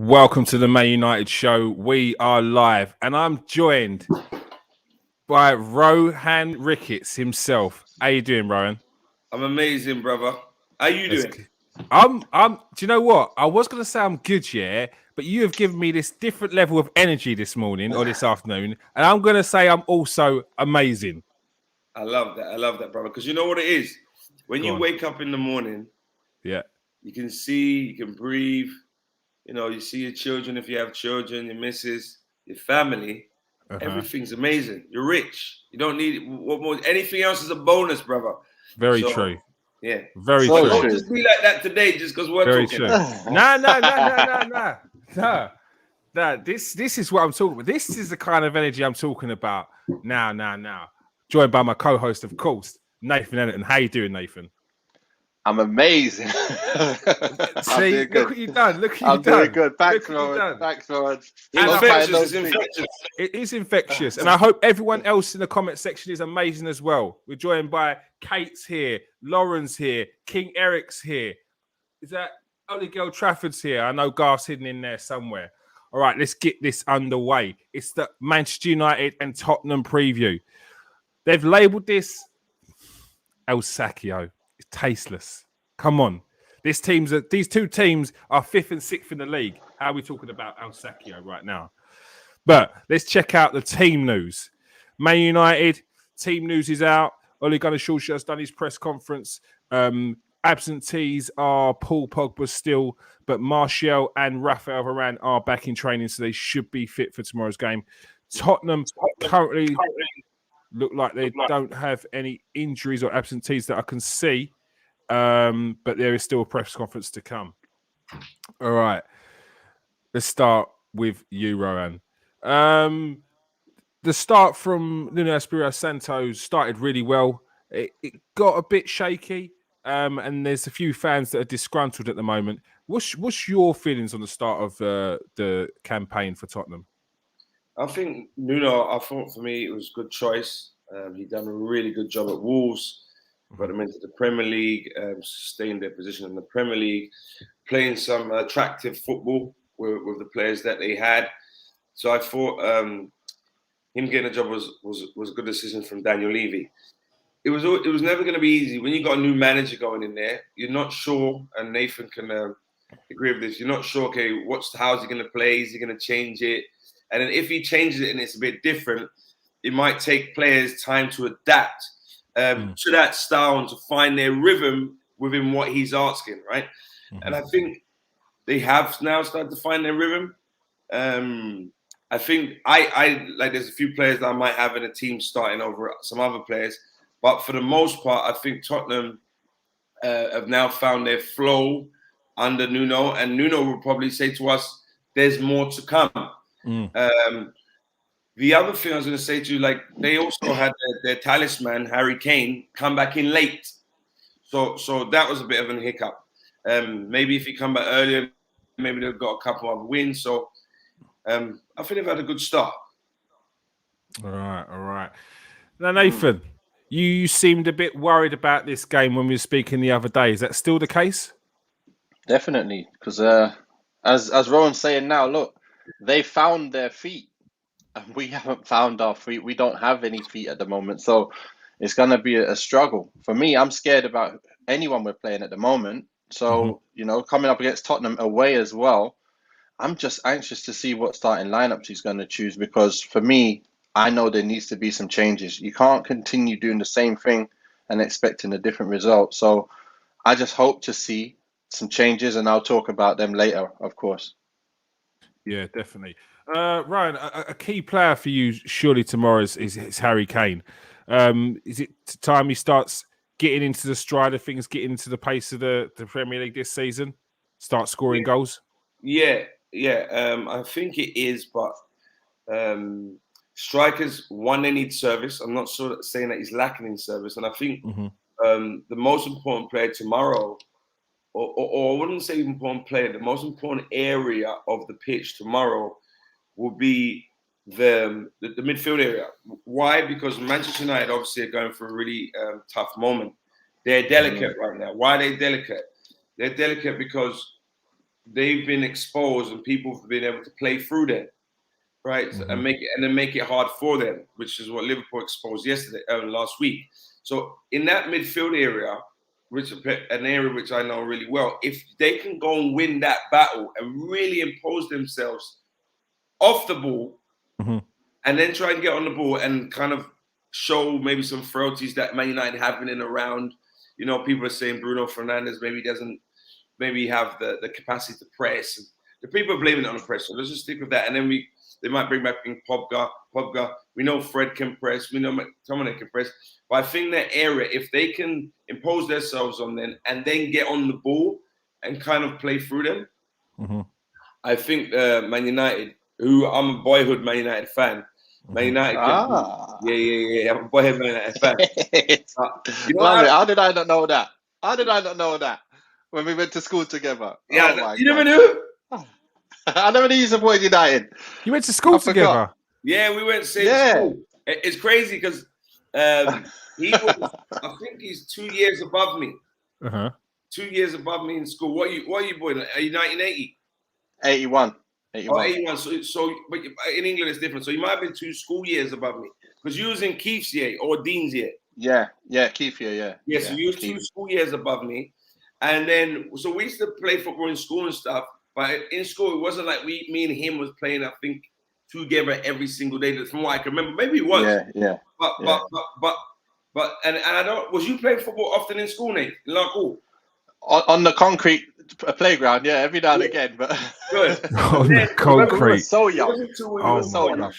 Welcome to the Man United show. We are live, and I'm joined by Rohan Ricketts himself. How you doing, Rohan? I'm amazing, brother. How you doing? Do you know what? I was going to say I'm good, yeah, but you have given me this different level of energy this morning or this afternoon, and I'm going to say I'm also amazing. I love that, brother. Because you know what it is? When you wake up in the morning, yeah, you can see, you can breathe. You know, you see your children if you have children, your missus, your family. Everything's amazing. You're rich. You don't need what more. Anything else is a bonus, brother. Very true. Yeah. Very true. Don't just be like that today just because we're very talking. True. No. This is what I'm talking about. This is the kind of energy I'm talking about now. Joined by my co-host, of course, Nathan Ennerton. How you doing, Nathan? I'm amazing. See, look what you've done. I'm doing good. Thanks, Rohan. It's infectious. It is infectious. And I hope everyone else in the comment section is amazing as well. We're joined by Kate's here, Lauren's here, King Eric's here. Is that only girl Trafford's here? I know Garth's hidden in there somewhere. All right, let's get this underway. It's the Manchester United and Tottenham preview. They've labelled this El Sacchio. It's tasteless. Come on. These two teams are 5th and 6th in the league. How are we talking about El Sacchio right now? But let's check out the team news. Man United, team news is out. Ole Gunnar Solskjaer has done his press conference. Absentees are Paul Pogba still, but Martial and Rafael Varane are back in training, so they should be fit for tomorrow's game. Tottenham currently look like they don't have any injuries or absentees that I can see, but there is still a press conference to come. All right, let's start with you, Rohan. The start from Nuno Espirito Santo started really well. It got a bit shaky. And there's a few fans that are disgruntled at the moment. What's your feelings on the start of the campaign for Tottenham? I think I thought for me it was a good choice. He done a really good job at Wolves, got them into the Premier League, sustained their position in the Premier League, playing some attractive football with the players that they had. So I thought him getting a job was a good decision from Daniel Levy. It was never going to be easy. When you got a new manager going in there, you're not sure, and Nathan can agree with this, you're not sure, okay, how's he going to play? Is he going to change it? And then if he changes it and it's a bit different, it might take players time to adapt to that style and to find their rhythm within what he's asking, right? Mm-hmm. And I think they have now started to find their rhythm. I think I like there's a few players that I might have in a team starting over some other players. But for the most part, I think Tottenham have now found their flow under Nuno. And Nuno will probably say to us, there's more to come. The other thing I was going to say to you, like they also had their talisman, Harry Kane, come back in late. So that was a bit of an hiccup. Maybe if he come back earlier, maybe they've got a couple of wins. So I think they've had a good start. All right. Now, Nathan, you seemed a bit worried about this game when we were speaking the other day. Is that still the case? Definitely, because as Rohan's saying now, look, they found their feet, and we haven't found our feet. We don't have any feet at the moment, so it's going to be a struggle. For me, I'm scared about anyone we're playing at the moment. So, coming up against Tottenham away as well, I'm just anxious to see what starting lineups he's going to choose, because for me, I know there needs to be some changes. You can't continue doing the same thing and expecting a different result. So I just hope to see some changes, and I'll talk about them later, of course. Yeah, definitely. Ryan, a key player for you surely tomorrow is Harry Kane. Is it time he starts getting into the stride of things, getting into the pace of the Premier League this season, start scoring goals? Yeah. I think it is, but strikers, they need service. I'm not saying that he's lacking in service. And I think the most important player tomorrow, or I wouldn't say important player, the most important area of the pitch tomorrow will be the midfield area. Why? Because Manchester United obviously are going through a really tough moment. They're delicate right now. Why are they delicate? They're delicate because they've been exposed and people have been able to play through them, right, and make it hard for them, which is what Liverpool exposed last week. So in that midfield area, which an area which I know really well, if they can go and win that battle and really impose themselves off the ball, and then try and get on the ball and kind of show maybe some frailties that Man United have in and around. You know, people are saying Bruno Fernandes maybe doesn't have the capacity to press. The people are blaming it on the press. So let's just stick with that. And then they might bring back in Pogba. We know Fred can press. We know McTominay can press. But I think that area, if they can impose themselves on them and then get on the ball and kind of play through them, I think Man United, who I'm a boyhood Man United fan, Man United yeah. I'm a boyhood Man United fan. How did I not know that? How did I not know that? When we went to school together. Yeah, oh my you God. never knew? I never knew you supported United. You went to school together? Yeah, we went to same school. It's crazy because I think he's 2 years above me. 2 years above me in school. What are you born? Are you 1980? 81. 81. Oh, 81. So, but in England it's different. So you might have been 2 school years above me because you was in Keith's year or Dean's year. Yeah, Keith year, yeah. Yeah, so you was 2 school years above me. And then, so we used to play football in school and stuff. But in school, it wasn't like me and him was playing, I think, together every single day. From what I can remember, maybe it was. Yeah. But I don't. Was you playing football often in school, Nate? In Larcool? On the concrete playground, yeah, every now and again. But good. On the concrete. We were so young.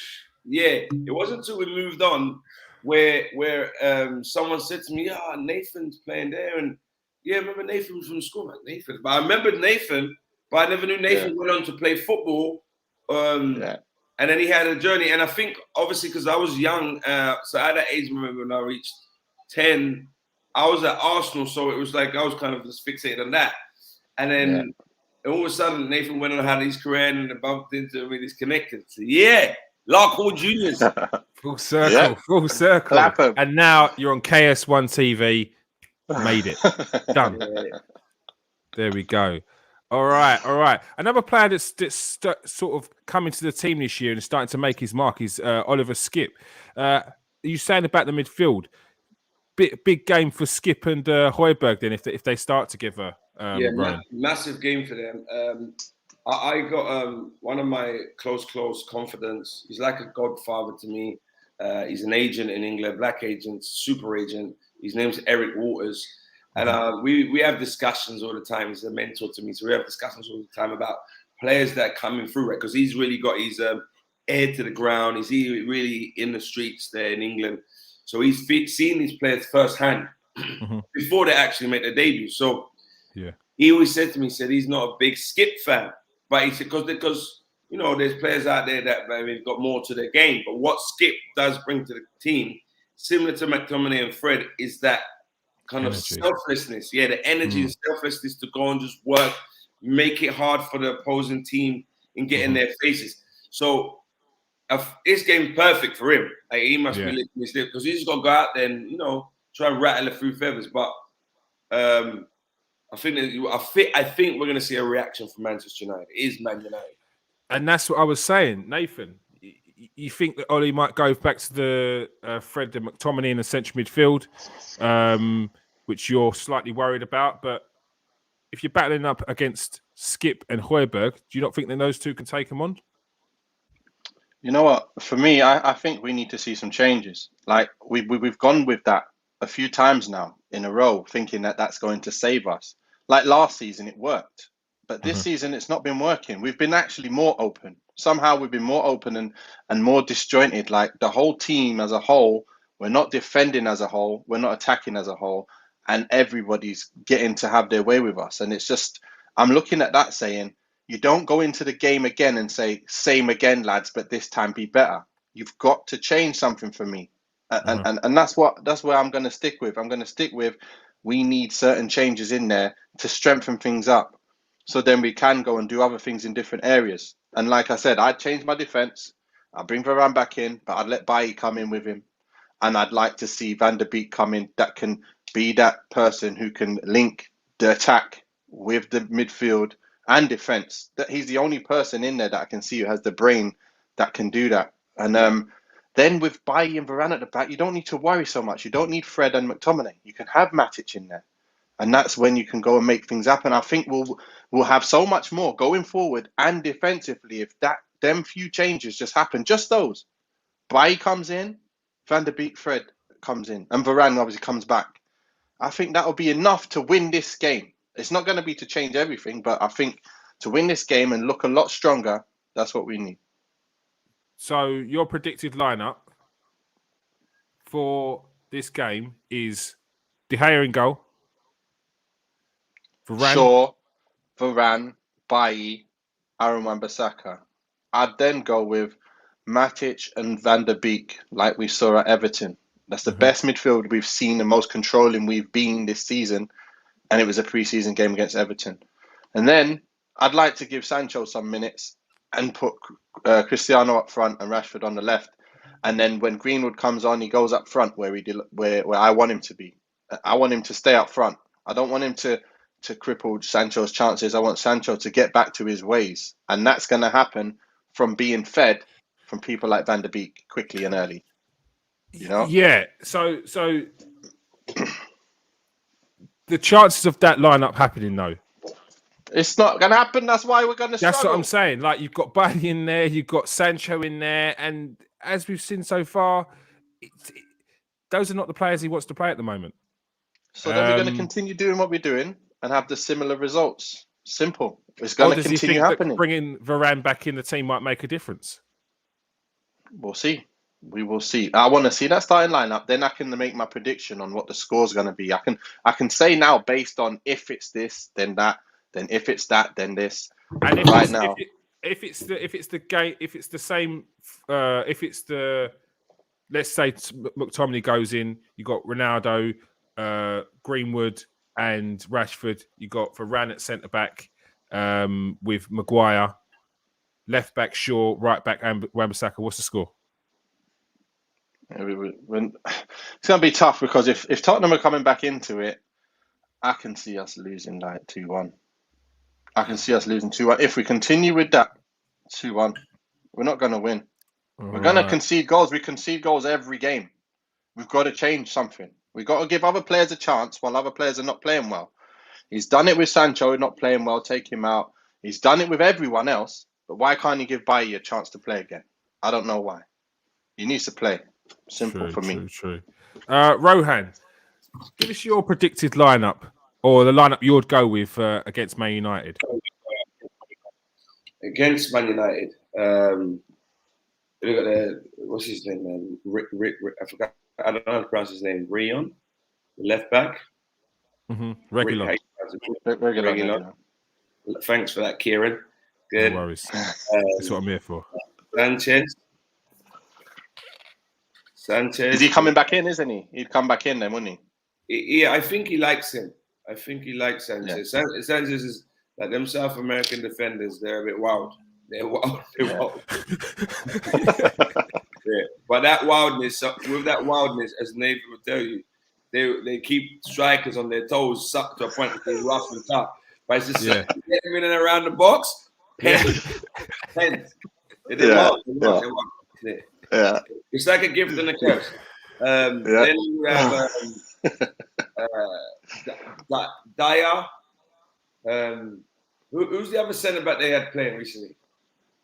Yeah, it wasn't until we moved on where someone said to me, Nathan's playing there, and yeah, I remember Nathan was from school, like Nathan. But I remembered Nathan, but I never knew Nathan went on to play football. And then he had a journey. And I think, obviously, because I was young, so at that age, remember when I reached 10, I was at Arsenal. So it was like I was kind of just fixated on that. And then all of a sudden, Nathan went on and had his career and bumped into me. He's connected. So, Larkhall Juniors. Full circle, full circle. And now you're on KS1 TV. Made it. Done. There we go. All right. Another player that's sort of coming to the team this year and starting to make his mark is Oliver Skipp. Are you saying about the midfield? Big game for Skipp and Højbjerg then if they start together. Massive game for them. I got one of my close confidants. He's like a godfather to me. He's an agent in England, black agent, super agent. His name's Eric Waters. And we have discussions all the time. He's a mentor to me. So we have discussions all the time about players that are coming through, right? Because he's really got his ear to the ground. He's really in the streets there in England. So he's seen these players firsthand before they actually make their debut. So he always said to me, he's not a big Skipp fan. But he said, because you know, there's players out there that maybe got more to their game. But what Skipp does bring to the team, similar to McTominay and Fred, is that kind of selflessness. Yeah, the energy and selflessness to go and just work, make it hard for the opposing team and get in their faces. So this game's perfect for him. Like, he must be licking his lip because he's just gonna go out there and, you know, try and rattle a few feathers. But I think we're gonna see a reaction from Manchester United. It is Man United. And that's what I was saying, Nathan. You think that Ollie might go back to the Fred and McTominay in the central midfield, which you're slightly worried about. But if you're battling up against Skipp and Højbjerg, do you not think that those two can take them on? You know what? For me, I think we need to see some changes. Like we've gone with that a few times now in a row, thinking that that's going to save us. Like last season, it worked. But this season, it's not been working. We've been actually more open. Somehow we've been more open and more disjointed. Like the whole team as a whole, we're not defending as a whole. We're not attacking as a whole. And everybody's getting to have their way with us. And it's just, I'm looking at that saying, you don't go into the game again and say, same again, lads, but this time be better. You've got to change something for me. And that's where I'm going to stick with. I'm going to stick with, we need certain changes in there to strengthen things up. So then we can go and do other things in different areas. And like I said, I'd change my defense. I'd bring Varane back in, but I'd let Bailly come in with him. And I'd like to see Van der Beek come in that can be that person who can link the attack with the midfield and defense. That he's the only person in there that I can see who has the brain that can do that. And then with Bailly and Varane at the back, you don't need to worry so much. You don't need Fred and McTominay. You can have Matic in there, and that's when you can go and make things happen. I think we'll have so much more going forward and defensively if them few changes just happen. Just those. Bailly comes in, Van der Beek, Fred comes in, and Varane obviously comes back. I think that'll be enough to win this game. It's not going to be to change everything, but I think to win this game and look a lot stronger, that's what we need. So your predicted lineup for this game is De Gea in goal, Varane, Shaw, Varane, Bailly, Aaron Wan-Bissaka. I'd then go with Matic and Van der Beek, like we saw at Everton. That's the best midfield we've seen, the most controlling we've been this season, and it was a pre-season game against Everton. And then I'd like to give Sancho some minutes and put Cristiano up front and Rashford on the left. And then when Greenwood comes on, he goes up front where I want him to be. I want him to stay up front. I don't want him to cripple Sancho's chances. I want Sancho to get back to his ways. And that's going to happen from being fed from people like Van der Beek quickly and early. You know? Yeah. So the chances of that lineup happening, though, it's not going to happen. That's why we're going to struggle. That's what I'm saying. Like, you've got Bailly in there, you've got Sancho in there, and as we've seen so far, those are not the players he wants to play at the moment. So then we're going to continue doing what we're doing and have the similar results. Simple. It's going to continue happening. Bringing Varane back in the team might make a difference? We'll see. We will see. I want to see that starting lineup. Then I can make my prediction on what the score's going to be. I can say now based on if it's this, then that. Then if it's that, then this. And if it's let's say McTominay goes in, you got Ronaldo, Greenwood, and Rashford. You got Varane at centre back with Maguire, left back Shaw, right back Wan-Bissaka. What's the score? It's going to be tough because if Tottenham are coming back into it, I can see us losing like 2-1. I can see us losing 2-1. If we continue with that, 2-1, we're not going to win. We're going to concede goals. We concede goals every game. We've got to change something. We've got to give other players a chance while other players are not playing well. He's done it with Sancho, not playing well, take him out. He's done it with everyone else, but why can't he give Bailly a chance to play again? I don't know why. He needs to play. Simple for me. True. Rohan, give us your predicted lineup, or the lineup you would go with against Man United. Against Man United, look at what's his name, man? Rick, I forgot. I don't know how to pronounce his name. Rion, the left back. Regular. Thanks for that, Kieron. Good. No worries. That's what I'm here for. Sanchez. Is he coming back in, isn't he? He'd come back in then, wouldn't he? Yeah, I think he likes him. I think he likes Sanchez. Yeah. Sanchez is like them South American defenders. They're a bit wild. They're wild. Yeah. But that wildness, as Nathan will tell you, they keep strikers on their toes, sucked to a point that they're rough and tough. But it's just like, get them in and around the box. Pens. Yeah. It's like a gift and a curse. Then you have Dyer. Who's the other centre back they had playing recently?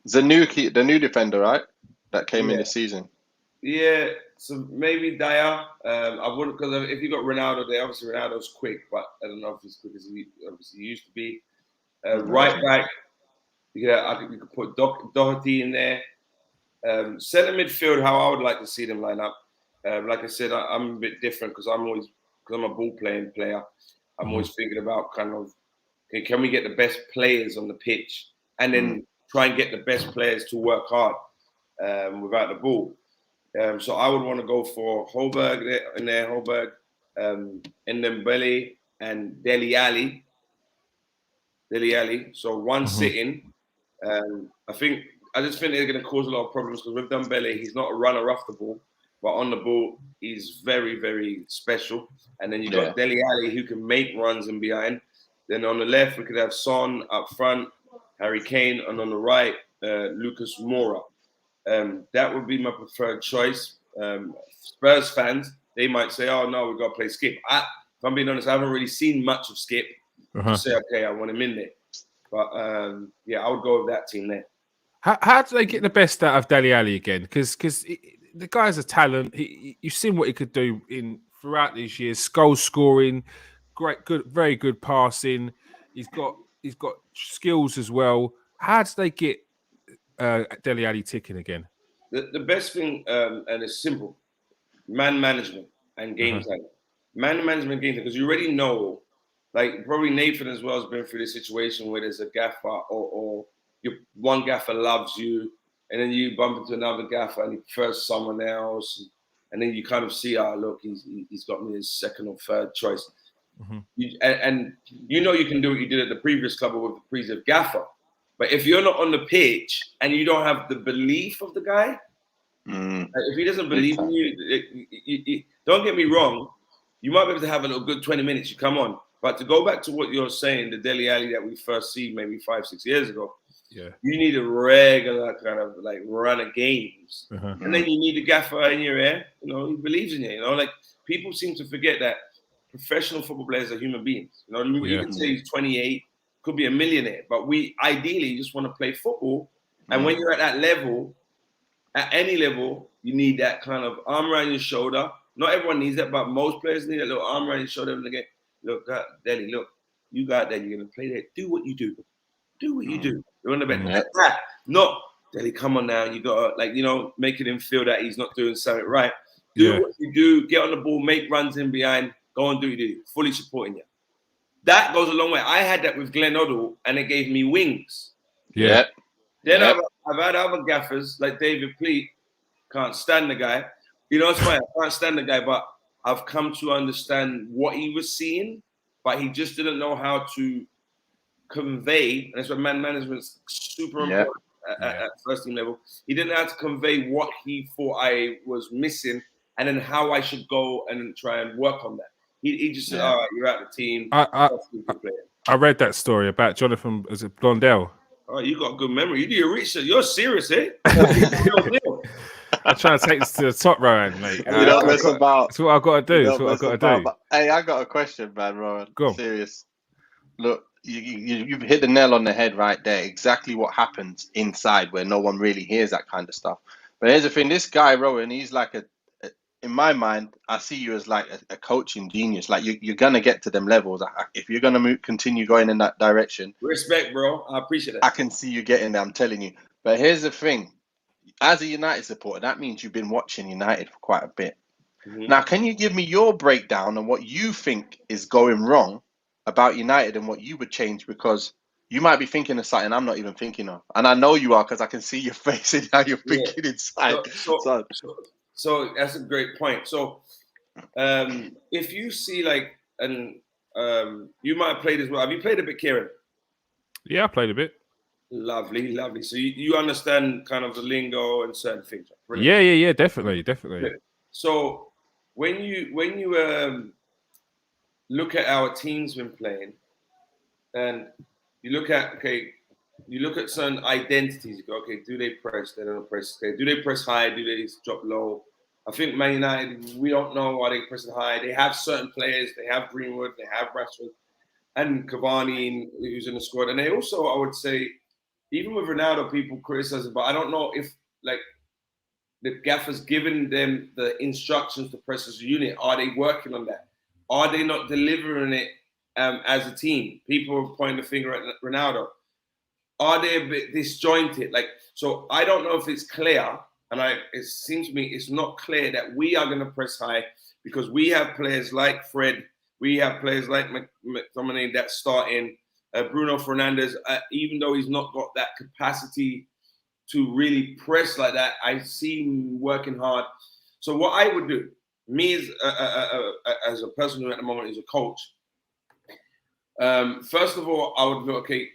The new defender, right? That came in this season. Yeah, so maybe Dyer. I wouldn't, because if you got Ronaldo there, obviously Ronaldo's quick, but I don't know if he's quick as he obviously used to be. Right back, you could put Doherty in there. Centre midfield, how I would like to see them line up. Like I said, I'm a bit different because I'm a ball playing player. I'm always thinking about kind of, can we get the best players on the pitch and then try and get the best players to work hard without the ball. So I would want to go for Holberg, Ndombele and Dele Alli. So one sitting. I just think they're going to cause a lot of problems because with Ndombele, he's not a runner off the ball, but on the ball, he's very, very special. And then you got Dele Alli who can make runs in behind. Then on the left, we could have Son up front, Harry Kane, and on the right, Lucas Moura. That would be my preferred choice. Spurs fans, they might say, "Oh no, we've got to play Skip." If I'm being honest, I haven't really seen much of Skip to say, "Okay, I want him in there." But yeah, I would go with that team there. How do they get the best out of Dele Alli again? Because the guy's a talent. You've seen what he could do throughout these years. Goal scoring, very good passing. He's got skills as well. How do they get Dele Alli ticking again? The best thing, and it's simple, man management and game time. Man management and game time, because you already know, like probably Nathan as well has been through this situation where there's a gaffer or one gaffer loves you, and then you bump into another gaffer and he prefers someone else, and then you kind of see, look, he's got me his second or third choice. And you know you can do what you did at the previous club with the previous gaffer. But if you're not on the pitch and you don't have the belief of the guy, if he doesn't believe in you, don't get me wrong, you might be able to have a little good 20 minutes, you come on. But to go back to what you're saying, the Dele Alli that we first see maybe 5-6 years ago, you need a regular kind of like run of games. And then you need the gaffer in your ear, he believes in you, like people seem to forget that professional football players are human beings. You can say he's 28, could be a millionaire, but we ideally just want to play football. And when you're at that level, at any level, you need that kind of arm around your shoulder. Not everyone needs that, but most players need a little arm around your shoulder in the game. Look, Dele, look, you got that. You're going to play that. Do what you do. Do what you do. You're on the bench. Like that. Not, Dele, come on now. You got to, making him feel that he's not doing something right. Do what you do. Get on the ball. Make runs in behind. Go and do what you do. Fully supporting you. That goes a long way. I had that with Glenn Hoddle, and it gave me wings. Yeah. Then I've had other gaffers like David Pleat. Can't stand the guy. It's fine. I can't stand the guy, but I've come to understand what he was seeing, but he just didn't know how to convey. And that's why man management's super important at first team level. He didn't know how to convey what he thought I was missing, and then how I should go and try and work on that. He just said, "All right, you're out the team." I read that story about Jonathan, is it Blondell? Oh, you got a good memory. You do your research. You're serious, eh? I'm trying to take this to the top, Rohan, mate. That's what I've got to do. That's what I've got to do. Hey, I got a question, man, Rohan. Go on. Serious. Look, you've hit the nail on the head right there. Exactly what happens inside where no one really hears that kind of stuff. But here's the thing. This guy, Rohan, he's like in my mind, I see you as like a coaching genius. Like you're gonna get to them levels. If you're gonna continue going in that direction, respect, bro. I appreciate that. I can see you getting there. I'm telling you. But here's the thing: as a United supporter, that means you've been watching United for quite a bit. Now, can you give me your breakdown on what you think is going wrong about United and what you would change? Because you might be thinking of something I'm not even thinking of, and I know you are because I can see your face and how you're thinking inside. So that's a great point. So if you see you might have played as well. Have you played a bit, Kieron? Yeah, I played a bit. Lovely. So you understand kind of the lingo and certain things. Brilliant. Yeah, definitely. So when you look at our teams when playing, and you look at certain identities. You go, okay, do they press? They don't press. Okay, do they press high? Do they drop low? I think Man United, we don't know why they press high. They have certain players. They have Greenwood. They have Rashford and Cavani, who's in the squad. And they also, I would say, even with Ronaldo, people criticize it, but I don't know if the gaffer's given them the instructions to press as a unit. Are they working on that? Are they not delivering it as a team? People are pointing the finger at Ronaldo. Are they a bit disjointed? So I don't know if it's clear, and it seems to me it's not clear that we are going to press high because we have players like Fred, we have players like McTominay that start in, Bruno Fernandes, even though he's not got that capacity to really press like that, I see him working hard. So what I would do, me as a person who at the moment is a coach, first of all, I would look, okay,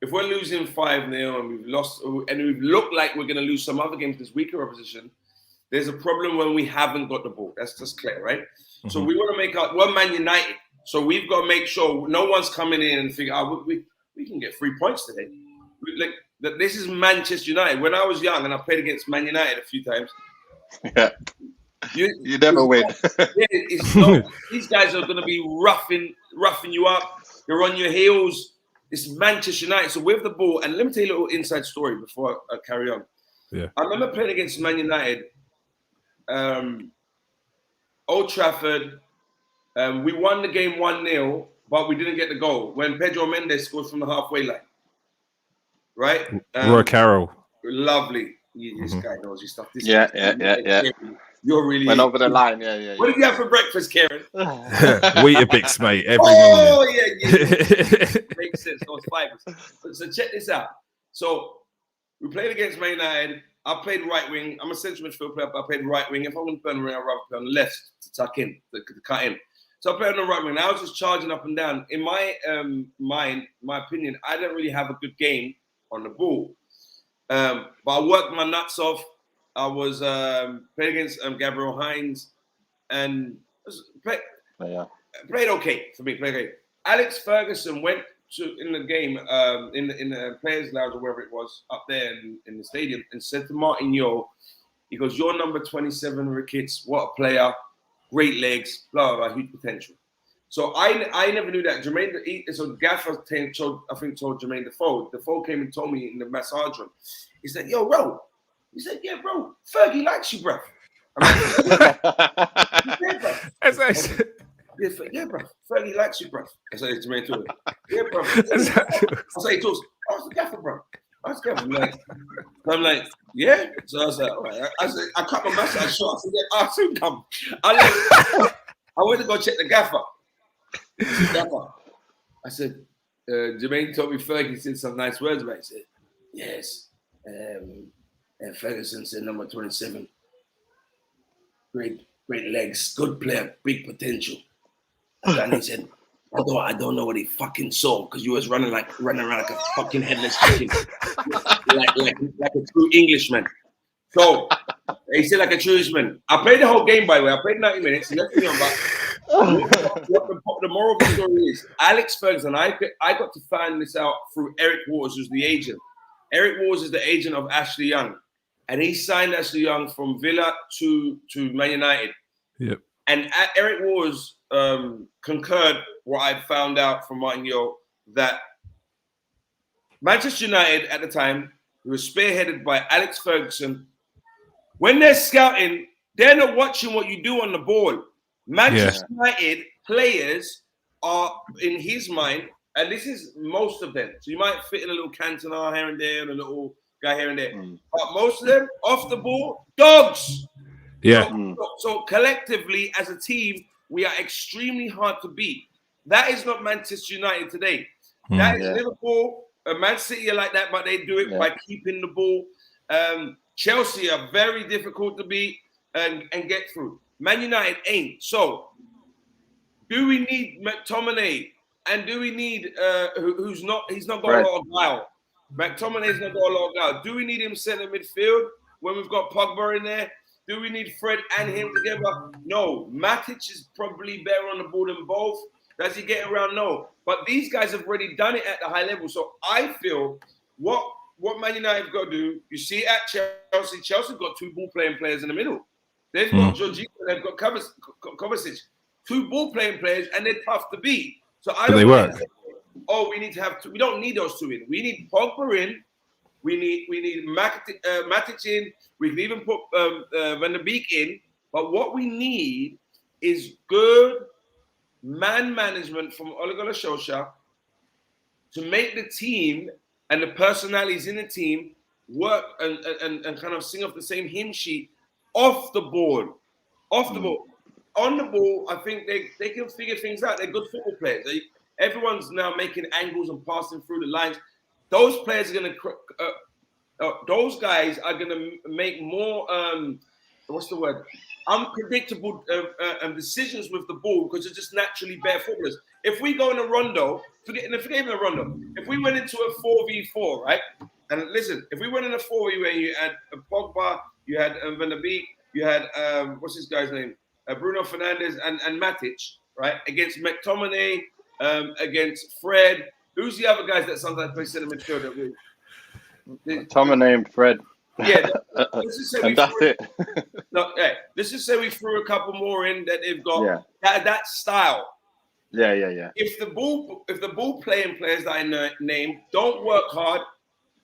if we're losing 5-0 and we've lost, and we've looked like we're going to lose some other games this weaker opposition, there's a problem when we haven't got the ball. That's just clear, right? Mm-hmm. So we want to make we're Man United. So we've got to make sure no one's coming in and figure, we can get 3 points today. that this is Manchester United. When I was young and I played against Man United a few times, Yeah. You never win. It's not. These guys are going to be roughing you up. They're on your heels. It's Manchester United. So with the ball, and let me tell you a little inside story before I carry on. Yeah. I remember playing against Man United, Old Trafford. We won the game 1-0, but we didn't get the goal when Pedro Mendes scored from the halfway line. Right? Roy Carroll. Lovely. This guy knows his stuff. Yeah. You're really went over the line. Yeah. What did you have for breakfast, Kieron? Weetabix, mate. Every morning. Yeah. Makes sense. Those fibers. So check this out. So we played against Man United. I played right wing. I'm a central midfield player, but I played right wing. If I'm going to play on the wing, I'd rather play on the left to tuck in, to cut in. So I played on the right wing. I was just charging up and down. In my mind, my opinion, I didn't really have a good game on the ball. But I worked my nuts off. I was played against Gabriel Hines and played okay for me. Played okay. Alex Ferguson went in the game in the players' lounge or wherever it was up there in the stadium and said to Martin Yo, he goes, "You're number 27, Ricketts. What a player, great legs, blah blah, blah, huge potential." So I never knew that. So Gaffer told Jermaine Defoe. Defoe came and told me in the massage room. He said, "Yo, bro." He said, "Yeah, bro. Fergie likes you, bro." I'm like, "Yeah, bro." Yeah, bro. Fergie likes you, bro. I said to Jermaine too. "Yeah, bro." I said, "He was the Gaffer, bro. I was Gaffer." I'm like, "Yeah." So I was like, "All right." I said, I cut my massage short. I said, "Yeah, I'll soon come." I went to go check the Gaffer. I said, Jermaine told me Fergie said some nice words about it. He said, "Yes. And Ferguson said number 27. Great legs, good player, big potential." And he said, I don't know what he fucking saw because you was running around like a fucking headless chicken. like a true Englishman. So he said like a true Englishman. I played the whole game, by the way. I played 90 minutes. He left me on, but the moral of the story is Alex Ferguson. I got to find this out through Eric Waters, who's the agent. Eric Waters is the agent of Ashley Young, and he signed Ashley Young from Villa to Man United. Yep. And Eric Waters concurred what I found out from Martin Yo that Manchester United at the time, who was spearheaded by Alex Ferguson, when they're scouting, they're not watching what you do on the ball. Manchester United players are, in his mind, and this is most of them. So you might fit in a little Cantona here and there and a little guy here and there. But most of them, off the ball, dogs. Yeah. So collectively, as a team, we are extremely hard to beat. That is not Manchester United today. That is Liverpool. Man City are like that, but they do it by keeping the ball. Chelsea are very difficult to beat and get through. Man United ain't. So, do we need McTominay? And do we need he's not got a lot of guile. McTominay's not got a lot of guile. Do we need him centre midfield when we've got Pogba in there? Do we need Fred and him together? No. Matic is probably better on the ball than both. Does he get around? No. But these guys have already done it at the high level. So I feel what Man United have got to do, you see it at Chelsea. Chelsea got two ball-playing players in the middle. They've got Jorginho, they've got Kovacic. Two ball-playing players, and they're tough to beat. So I don't they work. We need to have two. We don't need those two in. We need Pogba in. We need Matic in. We can even put Van der Beek in. But what we need is good man management from Ole Gunnar Solskjaer to make the team and the personalities in the team work and kind of sing off the same hymn sheet off the ball. Off the ball. On the ball, I think they can figure things out. They're good football players. Everyone's now making angles and passing through the lines. Those players are going to, those guys are going to make more, what's the word? Unpredictable decisions with the ball because they're just naturally bare footballers. If we go in a rondo, forget even a rondo. If we went into a 4v4, right? And listen, if we went in a 4v where you had Pogba, you had Van der Beek, you had, what's this guy's name? Bruno Fernandes and Matic, right? Against McTominay, against Fred. Who's the other guys that sometimes play centre midfielder with? named Fred. Yeah, let's just say and that's it. Let's just say we threw a couple more in that they've got that style. Yeah. If the ball playing players that I name don't work hard,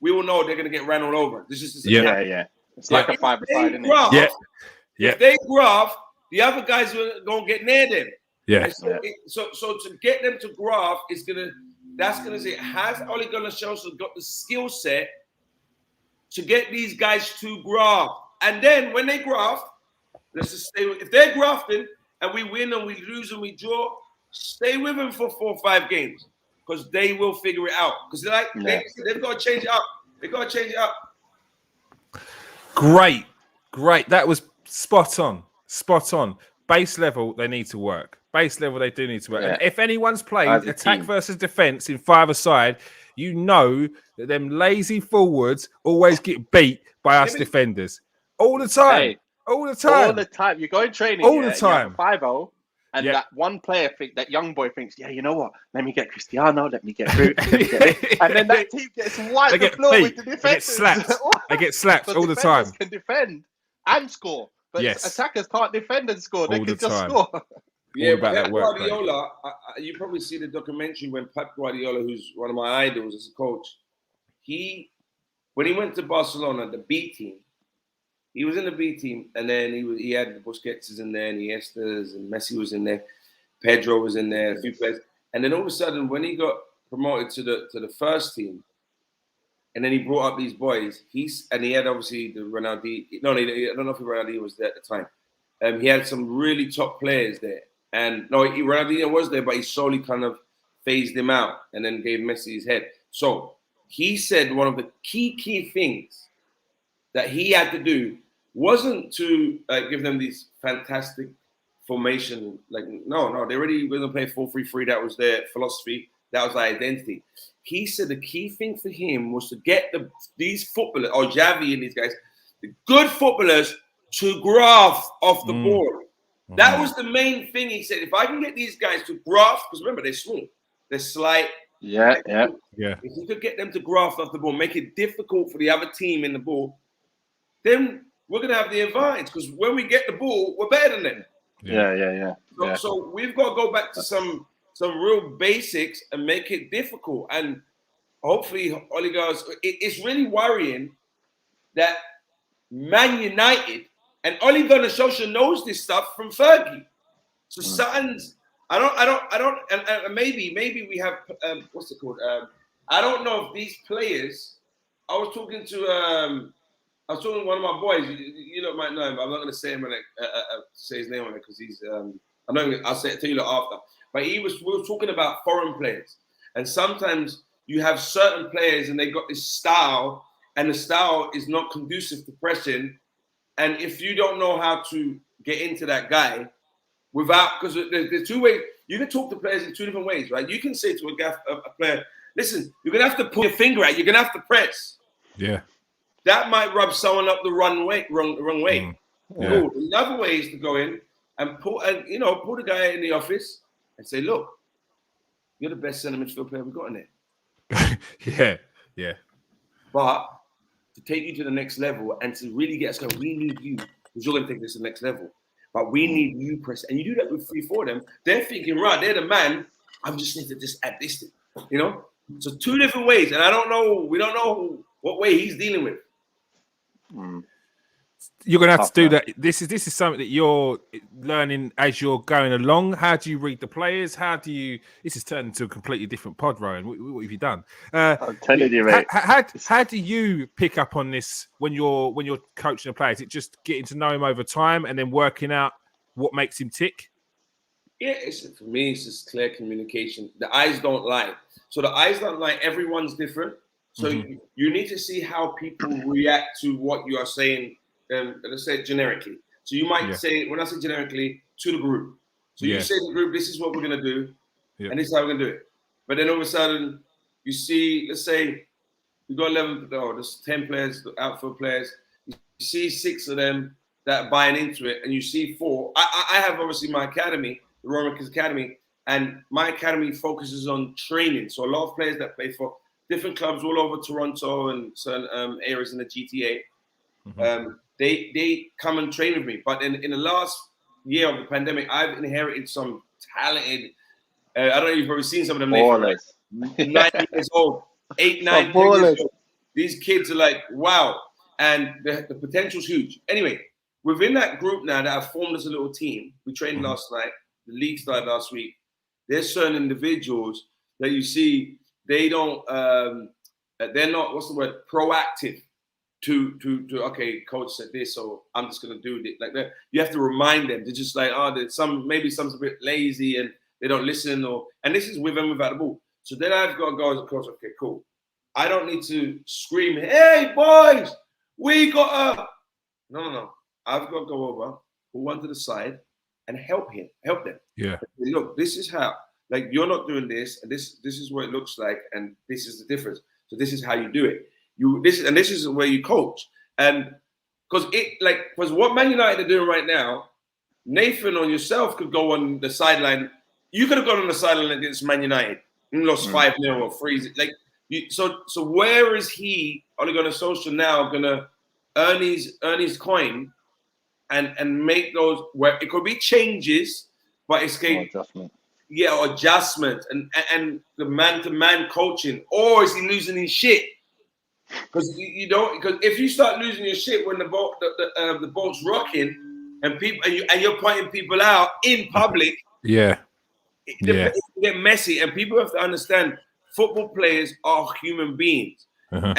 we will know they're going to get ran all over. This is yeah. It's like a 5-a-side, isn't it? If they graft, the other guys are going to get near them. Yeah. So to get them to graft that's going to say, has Ole Gunnar Solskjaer got the skill set to get these guys to graft? And then when they graft, let's just stay. If they're grafting and we win and we lose and we draw, stay with them for 4 or 5 games because they will figure it out. Because they've got to change it up. They've got to change it up. Great. That was spot on. Base level, they need to work. Base level, they do need to work. Yeah. And if anyone's played attack versus defense in 5-a-side, you know that them lazy forwards always get beat by us defenders. All the time. Hey, all the time. You go in training. All the time. 5-0. And that one player that young boy thinks, you know what? Let me get Cristiano. Let me get Root. And then that team gets wiped the floor with the defenders. They get slapped all the time. Can defend and score, but attackers can't defend and score. They can just score. Yeah, but Pep Guardiola, you probably see the documentary when Pep Guardiola, who's one of my idols as a coach, when he went to Barcelona, the B team, he was in the B team, and then he had the Busquets in there, and Iniesta's, and Messi was in there, Pedro was in there, a few players, and then all of a sudden, when he got promoted to the first team, and then he brought up these boys, he had obviously the Ronaldinho. No, I don't know if Ronaldinho was there at the time. He had some really top players there, and Ronaldinho was there, but he slowly kind of phased him out, and then gave Messi his head. So he said one of the key things that he had to do wasn't to give them these fantastic formation. Like, no, they already were going to play 4-3-3. That was their philosophy. That was their identity. He said the key thing for him was to get these footballers, or Xavi and these guys, the good footballers, to graft off the ball. That was the main thing. He said, if I can get these guys to graft, because remember, they're small, they're slight. Yeah. If you could get them to graft off the ball, make it difficult for the other team in the ball, then we're going to have the advantage, because when we get the ball, we're better than them. Yeah. So we've got to go back to some real basics and make it difficult. And hopefully, Ole Gunnar, it's really worrying that Man United and Ole Gunnar Solskjaer knows this stuff from Fergie. So something's, I don't, and maybe we have what's it called? I don't know if these players. I was talking to one of my boys. You might know him, but I'm not going to say him say his name on it because he's. I'll tell you that after. But we were talking about foreign players, and sometimes you have certain players and they got this style, and the style is not conducive to pressing. And if you don't know how to get into that guy because there's 2 ways. You can talk to players in 2 different ways, right? You can say to a player, listen, you're going to have to pull your finger out. You're going to have to press. Yeah. That might rub someone up the wrong way. Yeah. Cool. Another way is to go in and pull the guy in the office and say, look, you're the best centre midfield player we've got in there. Yeah. But to take you to the next level and to really get us going, we need you, because you're going to take this to the next level. But we need you, press. And you do that with 3-4 of them. They're thinking, right, they're the man. I just need to just add this thing, So 2 different ways. And we don't know what way he's dealing with. You're going to have to do that. This is something that you're learning as you're going along. How do you read the players? This has turned into a completely different pod, Rohan. What have you done? I'm telling you, mate. How do you pick up on this when you're coaching a player? Is it just getting to know him over time and then working out what makes him tick? Yeah, for me, it's just clear communication. The eyes don't lie. So the eyes don't lie. Everyone's different. So you need to see how people react to what you are saying. Let's say generically. So you might say, when I say generically, to the group. So you say to the group, this is what we're going to do, and this is how we're going to do it. But then all of a sudden, you see, let's say you've got 10 players, outfield players. You see 6 of them that are buying into it, and you see 4. I have obviously my academy, the Rohan Ricketts Academy, and my academy focuses on training. So a lot of players that play for different clubs all over Toronto and certain areas in the GTA. They come and train with me. But in the last year of the pandemic, I've inherited some talented. I don't know if you've probably seen some of them. Ballers. 9 years old, 8, 9, 10 years old. These kids are like, wow. And the potential's huge. Anyway, within that group now that I've formed as a little team, we trained last night, the league started last week. There's certain individuals that you see, they don't, they're not, what's the word, proactive to okay, coach said this, so I'm just going to do it. Like that. You have to remind them. They're just like, maybe some's a bit lazy and they don't listen, and this is with and without the ball. So then I've got to go as a coach, okay, cool. I don't need to scream, hey, boys, we got a... No. I've got to go over, pull one to the side, and help them. Yeah. Look, this is how, like, you're not doing this, and this is what it looks like, and this is the difference. So this is how you do it. This is where you coach. And because what Man United are doing right now, Nathan or yourself could go on the sideline. You could have gone on the sideline against Man United and lost 5-0 or 3. Like, so where is he, Ole Gunnar Solskjaer, now going to earn his coin and make those, where it could be changes, but it's adjustment. Yeah, or adjustment and the man-to-man coaching, or is he losing his shit? Because because if you start losing your shit when the boat's rocking and you're pointing people out in public, it get messy. And people have to understand, football players are human beings, and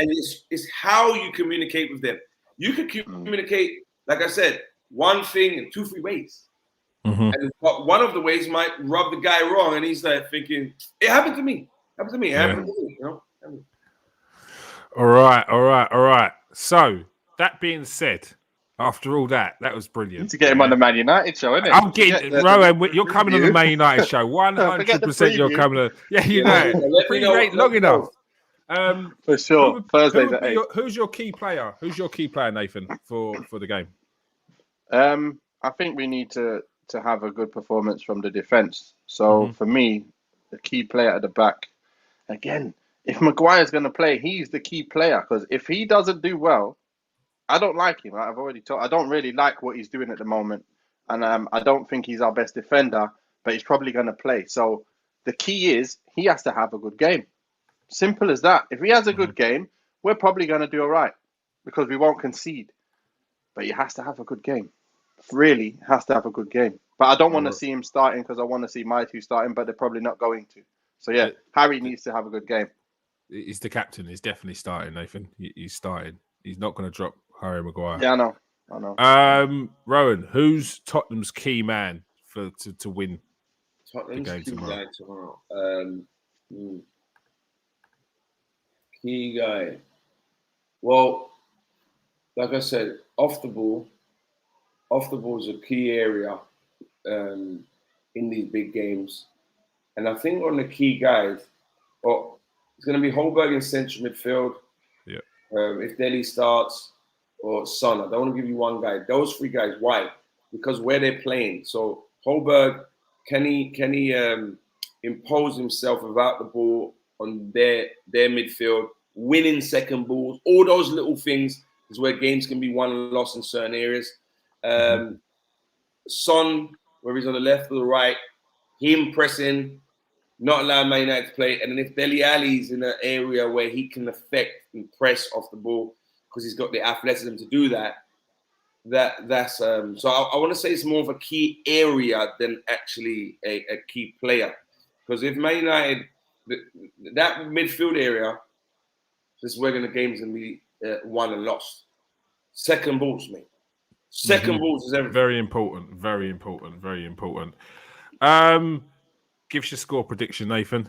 it's how you communicate with them. You can communicate, like I said, one thing in 2-3 ways. And one of the ways might rub the guy wrong, and he's like thinking, "It happened to me. It happened to me. It happened to me." You know. All right. So that being said, after all that was brilliant. To get him on the Man United show, isn't it? I'm getting Rohan. You're coming on the Man United show. 100%. You're coming on. Yeah, you know. Pre-rate long enough. For sure. Thursdays at 8. Who's your key player? Who's your key player, Nathan, for the game? I think we need to have a good performance from the defence. So for me, the key player at the back, again, if Maguire's going to play, he's the key player. Because if he doesn't do well, I don't like him. I've already told. I don't really like what he's doing at the moment, and I don't think he's our best defender. But he's probably going to play. So the key is he has to have a good game. Simple as that. If he has a good game, we're probably going to do all right because we won't concede. But he has to have a good game. Really has to have a good game. But I don't want to see him starting because I want to see my two starting, but they're probably not going to. So yeah, Harry needs to have a good game. He's the captain. He's definitely starting, Nathan. He's starting. He's not going to drop Harry Maguire. Yeah, I know. Rohan, who's Tottenham's key man to win Tottenham's the game key tomorrow? guy tomorrow. Key guy. Well, like I said, off the ball is a key area in these big games. And I think on the key guys, it's going to be Holberg in central midfield. Yeah. If Dele starts, or Son. I don't want to give you one guy. Those 3 guys. Why? Because where they're playing. So Holberg, can he impose himself without the ball on their midfield, winning second balls? All those little things is where games can be won and lost in certain areas. Son, where he's on the left or the right, him pressing, not allowing Man United to play. And then if Dele Alli's in an area where he can affect and press off the ball because he's got the athleticism to do that's so I want to say it's more of a key area than actually a key player. Because if Man United, that midfield area, this is where the game's going to be won and lost. Second balls, mate. Second balls is everything. Very important. Give us your score prediction, Nathan.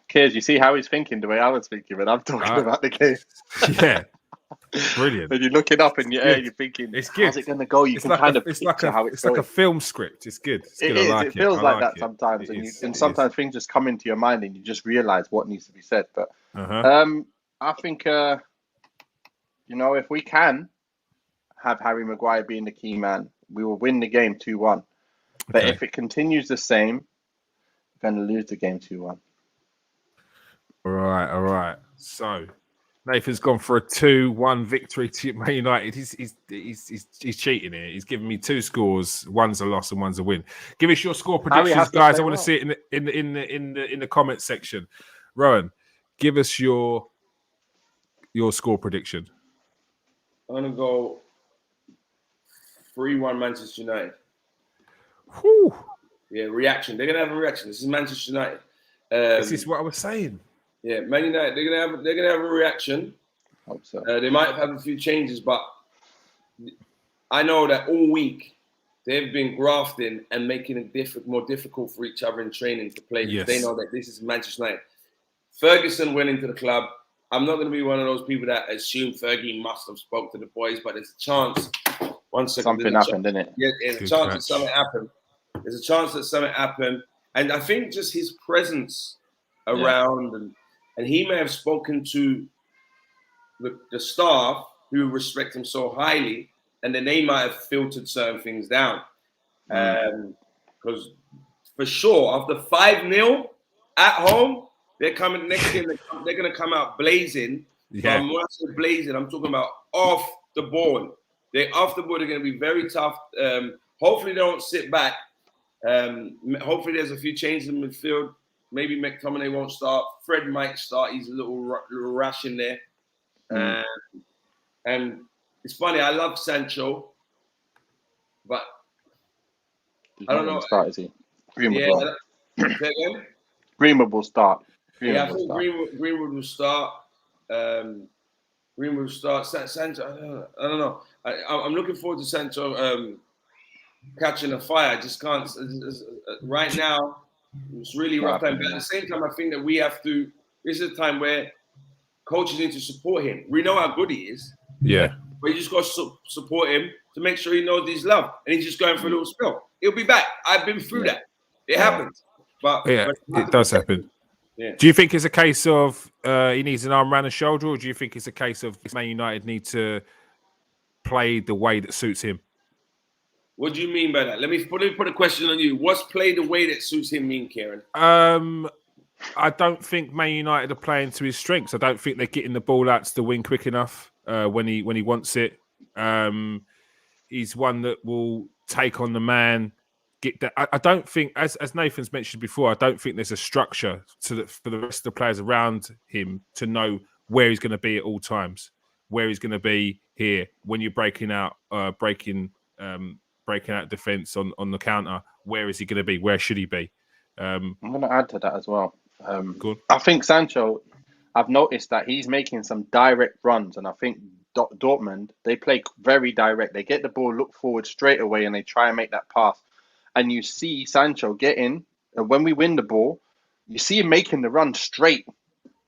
Kids, you see how he's thinking the way I was thinking when I'm talking about the game. Yeah. Brilliant. When you look it up in your head, you're thinking, it's good. How's it going to go? You can kind of picture how it's going. Like a film script. It's good. It's good. It is. I like it feels like that it. sometimes. And sometimes things just come into your mind and you just realize what needs to be said. But I think, if we can have Harry Maguire being the key man, we will win the game 2-1. But if it continues the same, we're going to lose the game 2-1. All right. So Nathan's gone for a 2-1 victory to Man United. He's cheating here. He's giving me 2 scores. One's a loss and one's a win. Give us your score predictions, has to guys. play I want to well. see it in the comment section. Rohan, give us your score prediction. I'm gonna go 3-1 Manchester United. Whew. Yeah, reaction. They're gonna have a reaction. This is Manchester United. This is what I was saying. Yeah, Man United. They're gonna have a reaction. Hope so. They might have a few changes, but I know that all week they've been grafting and making it more difficult for each other in training to play. Yes. They know that this is Manchester United. Ferguson went into the club. I'm not going to be one of those people that assume Fergie must have spoke to the boys, but there's a chance. 1 second. Something happened, didn't it? Yeah, there's a chance that something happened. There's a chance that something happened. And I think just his presence around and he may have spoken to the staff who respect him so highly, and then they might have filtered certain things down. Because for sure, after 5-0 at home, they're coming next game. They're going to come out blazing. Yeah. When I say blazing, I'm talking about off the ball. They're off the ball. They're going to be very tough. Hopefully, they don't sit back. Hopefully, there's a few changes in midfield. Maybe McTominay won't start. Fred might start. He's a little rash in there. And it's funny. I love Sancho, but I don't know. Start, is he? Greenwood will start. I think Greenwood will start. Greenwood will start. Sancho, I don't know. I'm looking forward to Sancho catching a fire. I just can't. Right now, it's really rough time. But at the same time, I think that we have to. This is a time where coaches need to support him. We know how good he is. Yeah. But you just got to support him to make sure he knows he's loved. And he's just going for a little spell. He'll be back. I've been through that. It happens. But it does happen. Yeah. Do you think it's a case of he needs an arm around the shoulder, or do you think it's a case of Man United need to play the way that suits him? What do you mean by that? Let me put a question on you. What's play the way that suits him mean, Kieron? I don't think Man United are playing to his strengths. I don't think they're getting the ball out to the wing quick enough when he wants it. He's one that will take on the man. Get that. I don't think, as Nathan's mentioned before, I don't think there's a structure for the rest of the players around him to know where he's going to be at all times, where he's going to be here when you're breaking out defense on the counter. Where is he going to be? Where should he be? I'm going to add to that as well. Good. I think Sancho, I've noticed that he's making some direct runs, and I think Dortmund, they play very direct. They get the ball, look forward straight away, and they try and make that pass. And you see Sancho getting, and when we win the ball, you see him making the run straight.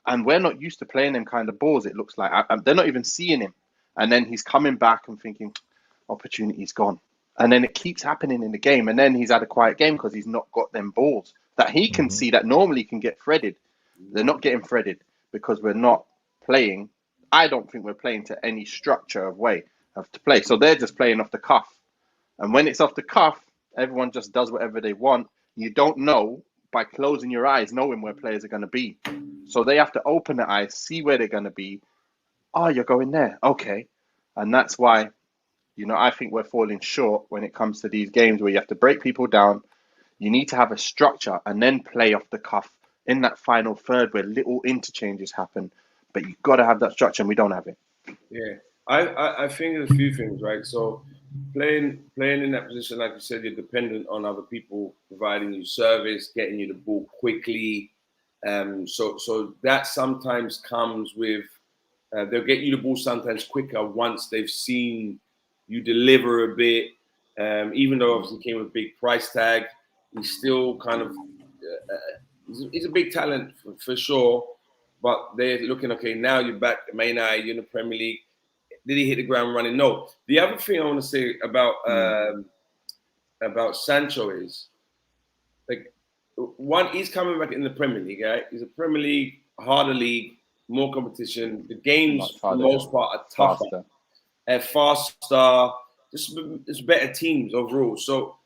And we're not used to playing them kind of balls, it looks like. They're not even seeing him. And then he's coming back and thinking, opportunity's gone. And then it keeps happening in the game. And then he's had a quiet game because he's not got them balls that he can see that normally can get threaded. They're not getting threaded because we're not playing. I don't think we're playing to any structure of way of to play. So they're just playing off the cuff. And when it's off the cuff, everyone just does whatever they want. You don't know by closing your eyes, knowing where players are going to be. So they have to open their eyes, see where they're going to be. Oh, you're going there. Okay. And that's why, I think we're falling short when it comes to these games where you have to break people down. You need to have a structure and then play off the cuff in that final third where little interchanges happen. But you've got to have that structure, and we don't have it. Yeah. I think there's a few things, right? So playing in that position, like you said, you're dependent on other people providing you service, getting you the ball quickly. So that sometimes comes with they'll get you the ball sometimes quicker once they've seen you deliver a bit. Even though obviously he came with a big price tag, he's still kind of he's a big talent for sure. But they're looking, okay, now you're back at Man United, you're in the Premier League. Did he hit the ground running? No. The other thing I want to say about Sancho is, like, one, he's coming back in the Premier League, right? He's a Premier League, harder league, more competition. The games, for the most part, are tougher. Faster. Just better teams overall. So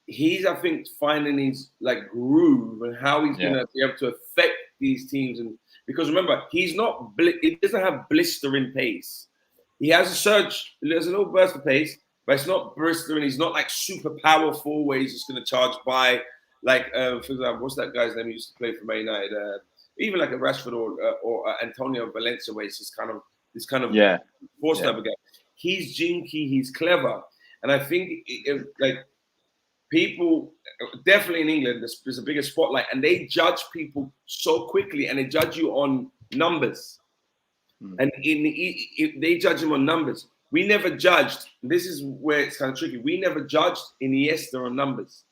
he's, I think, finding his groove and how he's going to be able to affect these teams, and because remember, he doesn't have blistering pace. He has a surge, there's a little burst of pace, but it's not blistering. He's not like super powerful where he's just going to charge by. Like, for example, what's that guy's name who used to play for Man United? Even like a Rashford or Antonio Valencia, where it's this kind of force type of guy. He's jinky, he's clever, and I think like people definitely in England, there's a bigger spotlight, and they judge people so quickly, and they judge you on numbers, and they judge him on numbers. We never judged. This is where it's kind of tricky. We never judged Iniesta on numbers.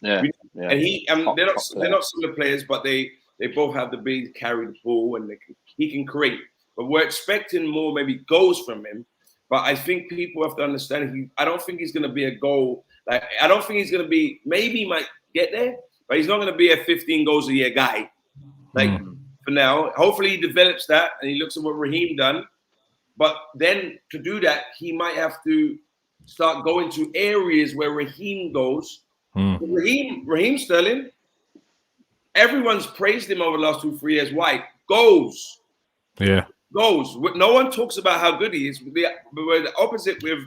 And they're not similar players, but they both have the ability to carry the ball, and he can create. But we're expecting more maybe goals from him. But I think people have to understand I don't think he's going to be a goal. Like, I don't think he's going to be. Maybe he might get there, but he's not going to be a 15 goals a year guy. Like for now, hopefully he develops that and he looks at what Raheem done. But then to do that, he might have to start going to areas where Raheem goes. Raheem Sterling, everyone's praised him over the last 2-3 years. Why? Goals. Yeah. Goals. No one talks about how good he is. But the opposite with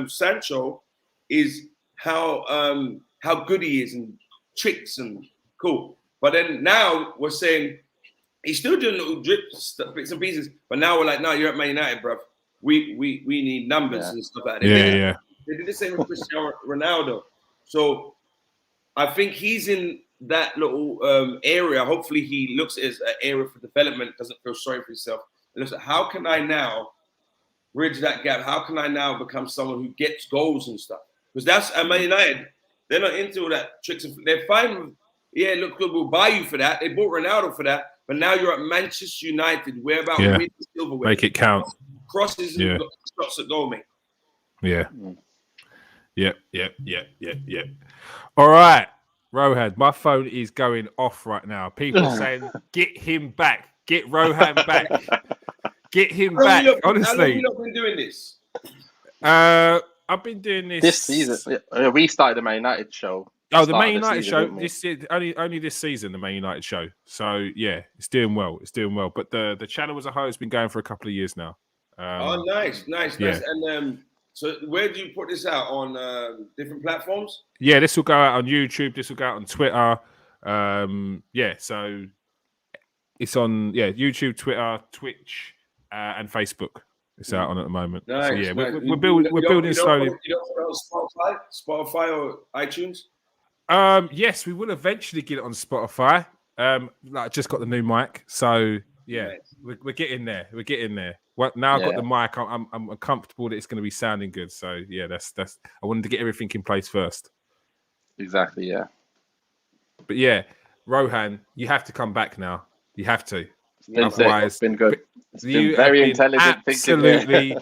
Sancho is how good he is and tricks and cool. But then now we're saying he's still doing little bits and pieces. But now we're like, no, you're at Man United, bro. We need numbers and stuff like that. They did the same with Cristiano Ronaldo. So I think he's in that little area. Hopefully he looks at it as an area for development, doesn't feel sorry for himself. And looks at how can I now bridge that gap? How can I now become someone who gets goals and stuff? Because that's at Man United. They're not into all that tricks. They're fine with, look good, we'll buy you for that. They bought Ronaldo for that. But now you're at Manchester United. Where about winning silverware? Make it count. Crosses and shots at goal, mate. Yep. All right, Rohan, my phone is going off right now. People are saying, get him back. Get Rohan back. Get him back. Honestly. How long have you not been doing this? I've been doing this season. We started the Man United show. Oh, the Man United show. This only this season, the Man United show. So yeah, it's doing well. But the channel as a whole has been going for a couple of years now. Nice. And so where do you put this out on different platforms? Yeah, this will go out on YouTube. This will go out on Twitter. So it's on YouTube, Twitter, Twitch, and Facebook. It's out on at the moment. Nice. So, yeah, we're building slowly. You don't put it on Spotify or iTunes? Yes, we will eventually get it on Spotify. I just got the new mic, so yeah, we're getting there. Well, now I've got the mic. I'm comfortable that it's going to be sounding good. So yeah, that's. I wanted to get everything in place first. Exactly. Yeah. But yeah, Rohan, you have to come back now. You have to. Otherwise, it's been good. It's been very intelligent. Absolutely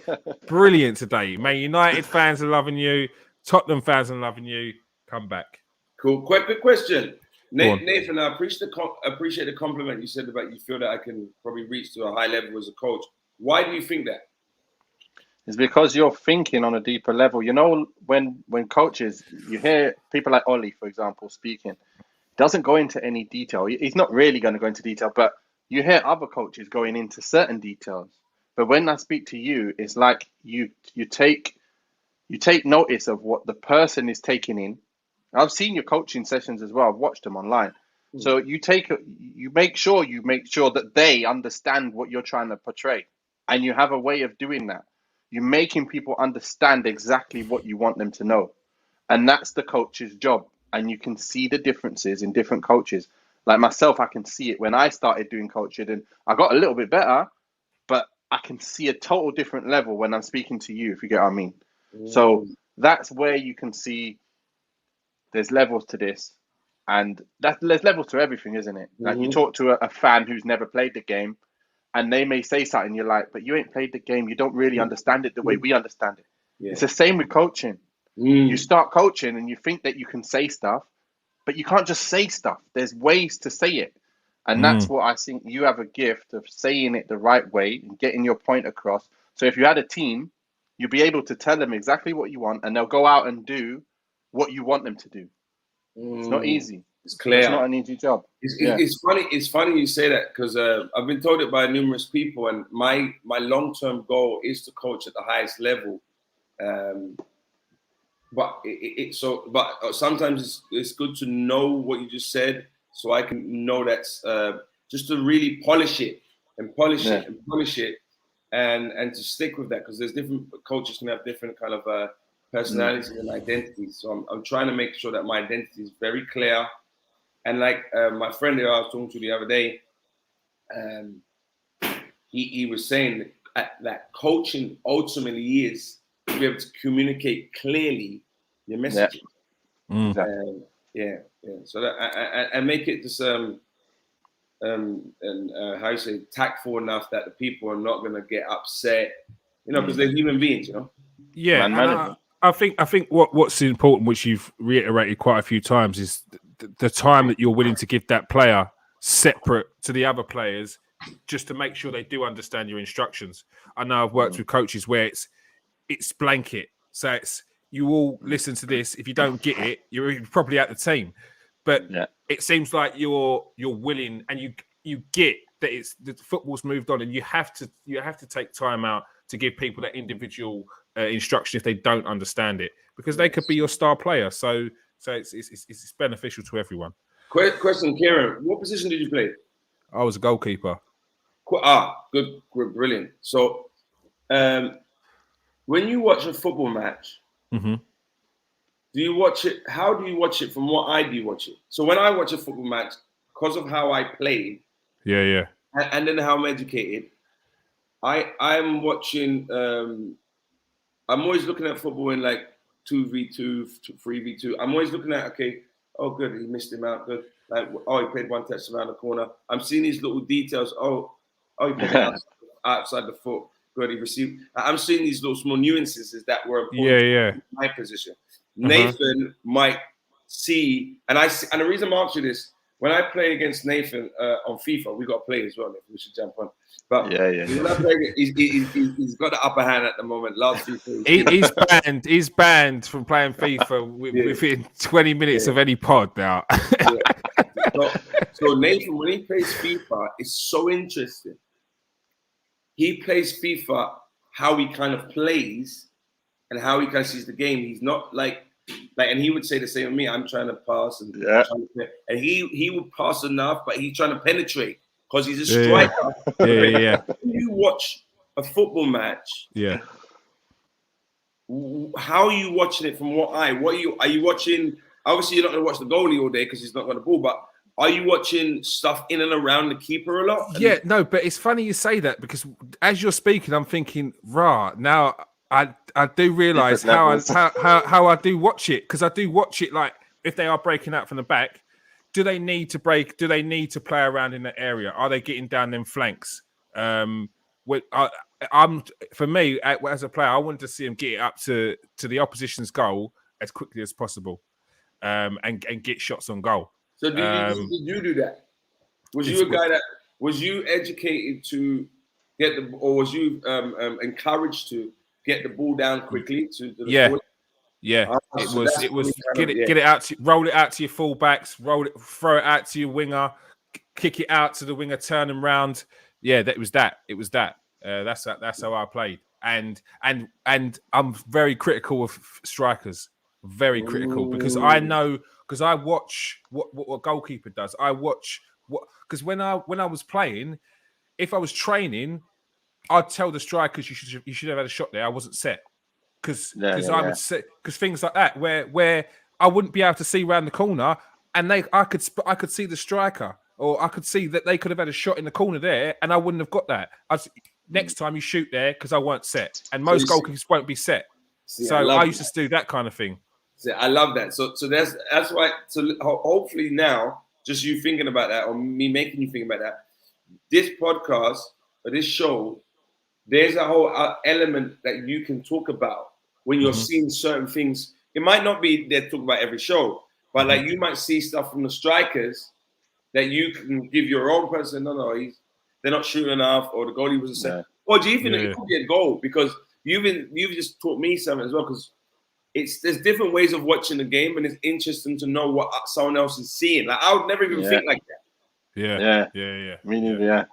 brilliant today. Man United fans are loving you. Tottenham fans are loving you. Come back. Cool. Quick question. Nathan, I appreciate the compliment you said about you feel that I can probably reach to a high level as a coach. Why do you think that? It's because you're thinking on a deeper level. You know, when coaches, you hear people like Ollie, for example, speaking, doesn't go into any detail. He's not really going to go into detail, but you hear other coaches going into certain details. But when I speak to you, it's like you take notice of what the person is taking in. I've seen your coaching sessions as well. I've watched them online. So you make sure that they understand what you're trying to portray, and you have a way of doing that. You're making people understand exactly what you want them to know, and that's the coach's job. And you can see the differences in different coaches. Like myself, I can see it when I started doing coaching, and I got a little bit better, but I can see a total different level when I'm speaking to you, if you get what I mean. So that's where you can see there's levels to this, and there's levels to everything, isn't it? Like you talk to a fan who's never played the game, and they may say something, you're like, but you ain't played the game. You don't really understand it the way we understand it. Yeah. It's the same with coaching. You start coaching and you think that you can say stuff, but you can't just say stuff. There's ways to say it. And that's what I think you have a gift of saying it the right way and getting your point across. So if you had a team, you'll be able to tell them exactly what you want, and they'll go out and do what you want them to do. It's not easy. It's clear. It's not an easy job. It's funny. It's funny you say that because I've been told it by numerous people, and my long-term goal is to coach at the highest level. But sometimes it's good to know what you just said, so I can know that's just to really polish it and polish it and polish it, and to stick with that, because there's different coaches can have different kind of personalities and identities. So I'm trying to make sure that my identity is very clear. And like my friend that I was talking to the other day, he was saying that coaching ultimately is to be able to communicate clearly your message. So that and make it just how you say, tactful enough that the people are not going to get upset, because they're human beings, Yeah, I think what's important, which you've reiterated quite a few times, is the time that you're willing to give that player separate to the other players, just to make sure they do understand your instructions. I know I've worked with coaches where it's blanket, so it's you all listen to this. If you don't get it, you're probably out the team. But it seems like you're willing, and you get that the football's moved on, and you have to take time out to give people that individual instruction if they don't understand it, because they could be your star player. So it's beneficial to everyone. Question, Kieron, what position did you play? I was a goalkeeper. Good, brilliant. So, when you watch a football match, do you watch it? How do you watch it? From what I do watch it. So when I watch a football match, because of how I played, and then how I'm educated, I'm watching. I'm always looking at football in like 2v2, 3v2. I'm always looking at, okay, oh good, he missed him out. Good, like he played one touch around the corner. I'm seeing these little details. Oh, he played outside the foot. Good, he received. I'm seeing these little small nuances that were important in my position. Nathan might see, and the reason I'm asking this, when I play against Nathan on FIFA, we got to play as well. We should jump on. But when I play, he's got the upper hand at the moment. Last FIFA, he's banned from playing FIFA within 20 minutes of any pod now. So Nathan, when he plays FIFA, it's so interesting. He plays FIFA how he kind of plays and how he kind of sees the game. He's not like, and he would say the same with me. I'm trying to pass and trying to play. And he would pass enough, but he's trying to penetrate because he's a striker. When you watch a football match, how are you watching it? From what eye? Are you watching? Obviously, you're not going to watch the goalie all day because he's not got the ball, but are you watching stuff in and around the keeper a lot? No, but it's funny you say that, because as you're speaking, I'm thinking, now I do realise how I do watch it, because I do watch it like if they are breaking out from the back, do they need to break? Do they need to play around in that area? Are they getting down them flanks? For me, as a player, I wanted to see him get it up to the opposition's goal as quickly as possible, and get shots on goal. So did you do that? Was you a guy that was you educated to get the, or was you encouraged to get the ball down quickly to the ball? It was get it out to, roll it out to your fullbacks, throw it out to your winger, kick it out to the winger, turn them round. It was that. That's how I played, and I'm very critical of strikers. Very critical, because I know, because I watch what a goalkeeper does. I watch because when I was playing, if I was training, I'd tell the strikers you should have had a shot there. I wasn't set because would set, because things like that where I wouldn't be able to see around the corner, and I could see the striker, or I could see that they could have had a shot in the corner there, and I wouldn't have got that. Next time you shoot there because I weren't set, and most goalkeepers won't be set. So I used to do that kind of thing. I love that. So that's why. So hopefully now, just you thinking about that, or me making you think about that, this podcast or this show, there's a whole element that you can talk about when you're seeing certain things. It might not be there to talk about every show, but like you might see stuff from the strikers that you can give your own person. They're not shooting enough, or the goalie wasn't set. Or do you think that it could be a goal? Because you've just taught me something as well. Because there's different ways of watching the game, and it's interesting to know what someone else is seeing. Like I would never even think like that. Yeah. Me neither. Yeah.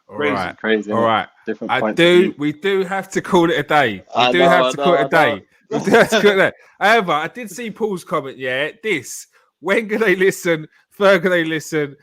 All Crazy. right. Crazy. All right. Different points of view. We do have to call it a day. I We do know, have I to know, call it I a day. know. We do have to call it a day. However, I did see Paul's comment. Yeah, when can they listen? Ferg, they listen.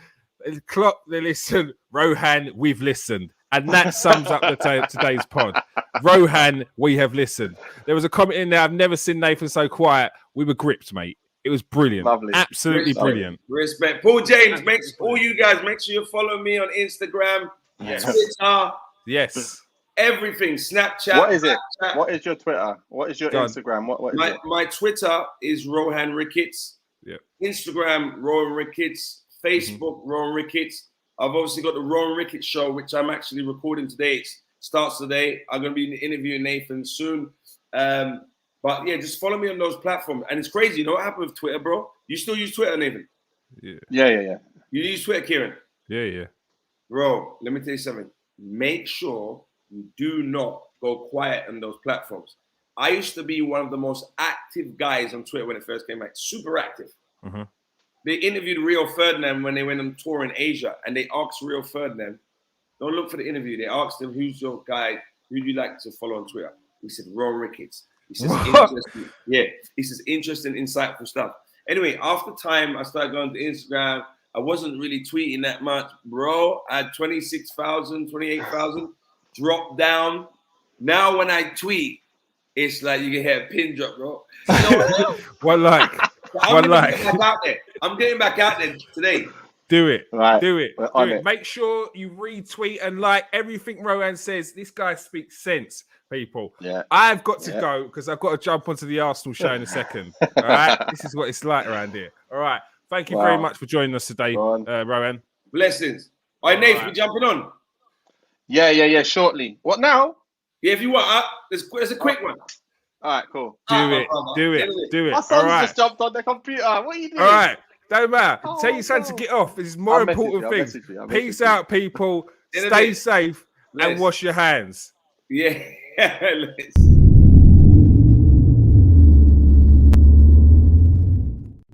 Klopp, they listen. Rohan, we've listened. And that sums up today's pod. Rohan, we have listened. There was a comment in there. I've never seen Nathan so quiet. We were gripped, mate. It was brilliant. Lovely. Absolutely brilliant. Respect. Paul James, all you guys, make sure you follow me on Instagram, Twitter, Yes. everything. Snapchat. What is it? Snapchat. What is your Twitter? What is your Done. Instagram? What is it? My Twitter is Rohan Ricketts. Yeah. Instagram, Rohan Ricketts. Facebook, Rohan Ricketts. I've obviously got the Rohan Ricketts show, which I'm actually recording today. It starts today. I'm going to be interviewing Nathan soon. But yeah, just follow me on those platforms. And it's crazy. You know what happened with Twitter, bro? You still use Twitter, Nathan? Yeah. You use Twitter, Kieron? Yeah. Bro, let me tell you something. Make sure you do not go quiet on those platforms. I used to be one of the most active guys on Twitter when it first came out. Super active. Mm-hmm. They interviewed Rio Ferdinand when they went on tour in Asia, and they asked Rio Ferdinand, don't look for the interview. They asked him, who's your guy? Who do you like to follow on Twitter? He said, Rohan Ricketts. He says, interesting. Yeah. He says, interesting, insightful stuff. Anyway, after time, I started going to Instagram. I wasn't really tweeting that much. Bro, I had 26,000, 28,000. Dropped down. Now when I tweet, it's like you can hear a pin drop, bro. You know what? One like. I'm getting back out there today. Do it. Right. Do it. We're Do on it. it. Make sure you retweet and like everything Rohan says. This guy speaks sense, people. Yeah. I've got to go because I've got to jump onto the Arsenal show in a second. All right. This is what it's like around here. All right. Thank you very much for joining us today, Rohan. Blessings. All right, Nate, we jumping on? Yeah. Shortly. What now? Yeah, if you want. There's a quick one. All right, cool. Do it. My son just jumped on the computer. What are you doing? All right. Don't matter. Tell your son to get off. This is more important things. Peace out, people. Stay safe and wash your hands. Yeah.